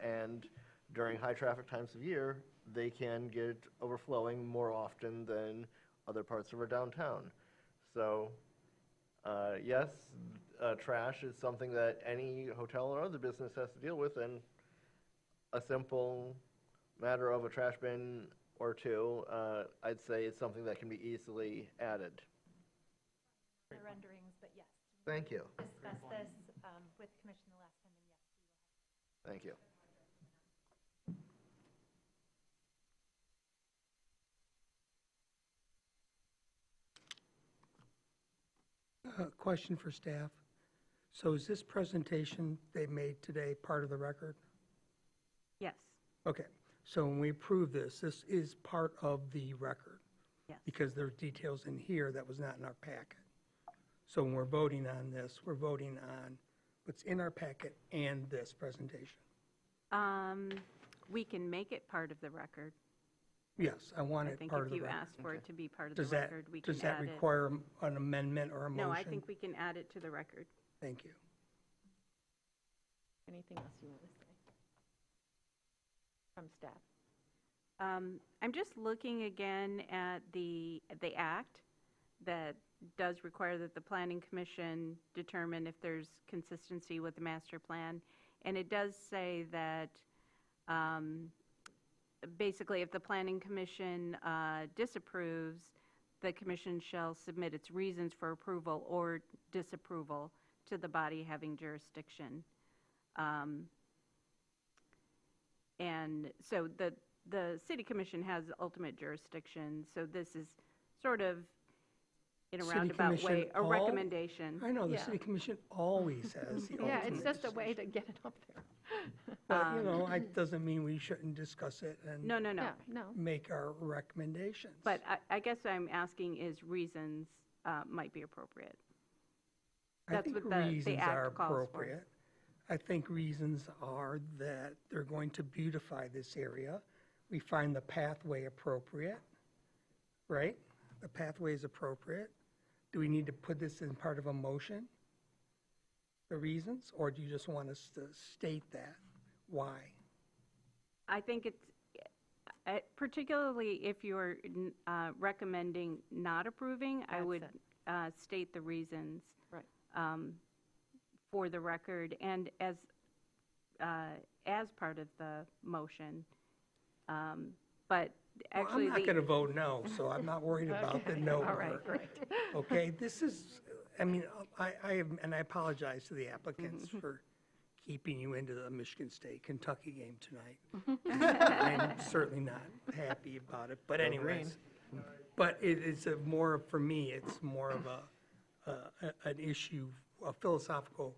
and during high traffic times of year, they can get overflowing more often than other parts of our downtown. So, yes, trash is something that any hotel or other business has to deal with, and a simple matter of a trash bin or 2, I'd say it's something that can be easily added. The renderings, but yes. Thank you. Discuss this with Commission the last time, and yes, we will. Thank you. Question for staff. So is this presentation they made today part of the record? Yes, Okay, so when we approve this, this is part of the record? yes. Because there's details in here that was not in our packet. So when we're voting on this, we're voting on what's in our packet and this presentation? We can make it part of the record. Yes, I want I it think part if of the you record. ask for it to be part of the Does that, record, we can does that add it. require an amendment or a motion? No, I think we can add it to the record. Thank you. Anything else you want to say from staff? I'm just looking again at the act that does require that the Planning Commission determine if there's consistency with the master plan. And it does say that basically if the Planning Commission disapproves, the commission shall submit its reasons for approval or disapproval to the body having jurisdiction. And so the city commission has ultimate jurisdiction, so this is sort of, in a City roundabout way, commission a recommendation. I know, the Yeah. city commission always has the Yeah, it's ultimate just a way decision. to get it up there. But, you know, it doesn't mean we shouldn't discuss it and No, no, no. Yeah, no. make our recommendations. But I guess what I'm asking is reasons might be appropriate. I That's think what the reasons act are calls for. appropriate. I think reasons are that they're going to beautify this area. We find the pathway appropriate, right? The pathway is appropriate. Do we need to put this in part of a motion? The reasons, or do you just want us to state that? Why? I think it's, particularly if you're recommending not approving, I That's would it. state the reasons. Right. For the record, and as part of the motion. But Well, actually, I'm not going to vote no, so I'm not worried about the no All right, part. right. Okay, this is, I mean, I have, and I apologize to the applicants for keeping you into the Michigan State-Kentucky game tonight. I'm certainly not happy about it, but anyways. But it is a more, for me, it's more of an issue, a philosophical,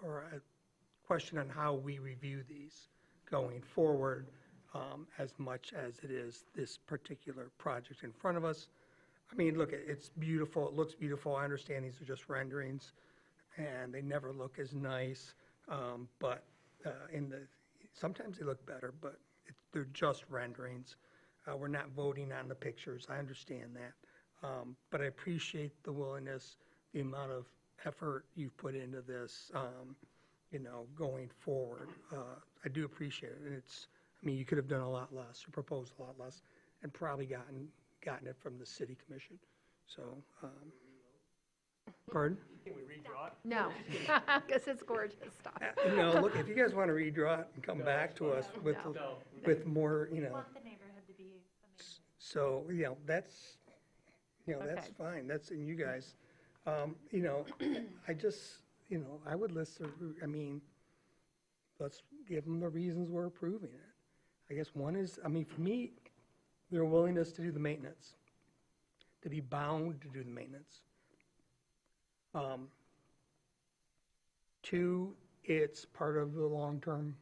or a question on how we review these going forward, as much as it is this particular project in front of us. I mean, look, it's beautiful, it looks beautiful, I understand these are just renderings, and they never look as nice, but sometimes they look better, but they're just renderings. We're not voting on the pictures, I understand that. But I appreciate the willingness, the amount of effort you've put into this, you know, going forward. I do appreciate it, and I mean, you could have done a lot less, or proposed a lot less, and probably gotten it from the city commission. So, pardon? Can we redraw it? No, because it's gorgeous stuff. No, look, if you guys want to redraw it and come back to us with more, you know, Want the neighborhood to be amazing. so, you know, that's Okay. fine, that's in you guys. You know, I just, you know, I would list, I mean, let's give them the reasons we're approving it. I guess one is, I mean, for me, their willingness to do the maintenance, to be bound to do the maintenance. 2, it's part of the long-term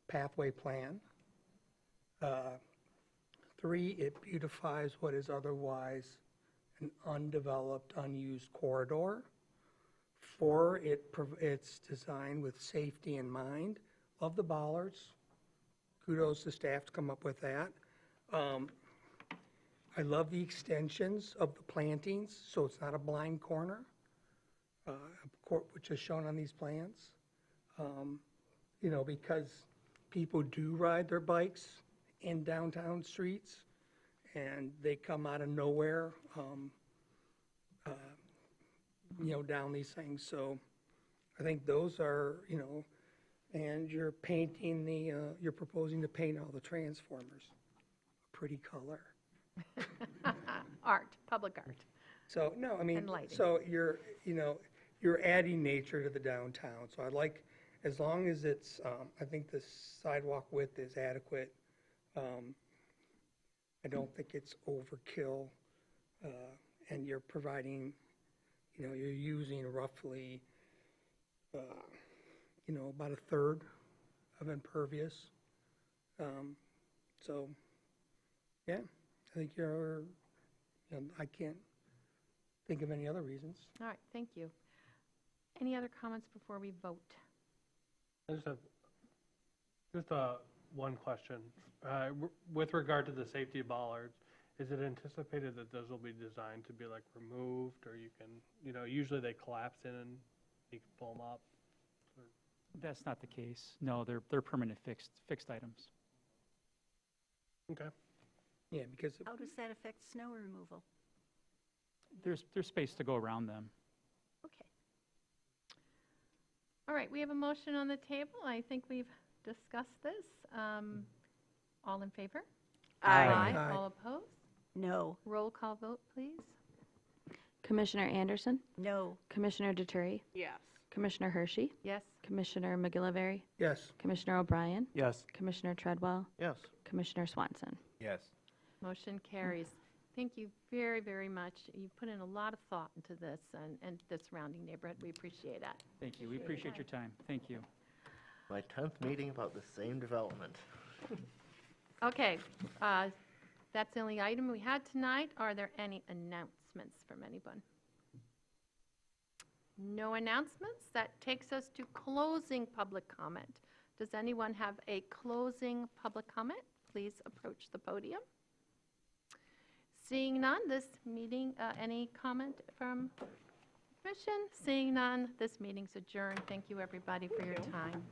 pathway plan. 3, it beautifies what is otherwise an undeveloped, unused corridor. 4, it's designed with safety in mind, love the bollards. Kudos to staff to come up with that. I love the extensions of the plantings, so it's not a blind corner, which is shown on these plans. You know, because people do ride their bikes in downtown streets, and they come out of nowhere, you know, down these things. So I think those are, you know, and you're painting you're proposing to paint all the transformers a pretty color. Art, public art. So, no, I mean, And lighting. so you're, you know, you're adding nature to the downtown. So I'd like, as long as it's, I think the sidewalk width is adequate. I don't think it's overkill. And you're providing, you know, you're using roughly, you know, about a third of impervious. So, yeah, I think you're, I can't think of any other reasons. All right, thank you. Any other comments before we vote? I just have one question. With regard to the safety bollards, is it anticipated that those will be designed to be like removed, or you can, you know, usually they collapse in and you can pull them up? That's not the case. No, they're permanent fixed items. Okay. Yeah, because How does that affect snow removal? There's space to go around them. Okay. All right, we have a motion on the table. I think we've discussed this. All in favor? Aye. All opposed? No. Roll call vote, please. Commissioner Anderson, No. Commissioner Detury, Yes. Commissioner Hershey, Yes. Commissioner McGillivray, yes, Commissioner O'Brien, Yes. Commissioner Treadwell, Yes. Commissioner Swanson. Yes. Motion carries. Thank you very, very much. You put in a lot of thought into this and the surrounding neighborhood. We appreciate that. Thank you. We appreciate your time. Thank you. My 10th meeting about the same development. Okay, that's the only item we had tonight. Are there any announcements from anyone? No announcements. That takes us to closing public comment. Does anyone have a closing public comment? Please approach the podium. Seeing none, this meeting, any comment from commission? Seeing none, this meeting's adjourned. Thank you, everybody, for your time.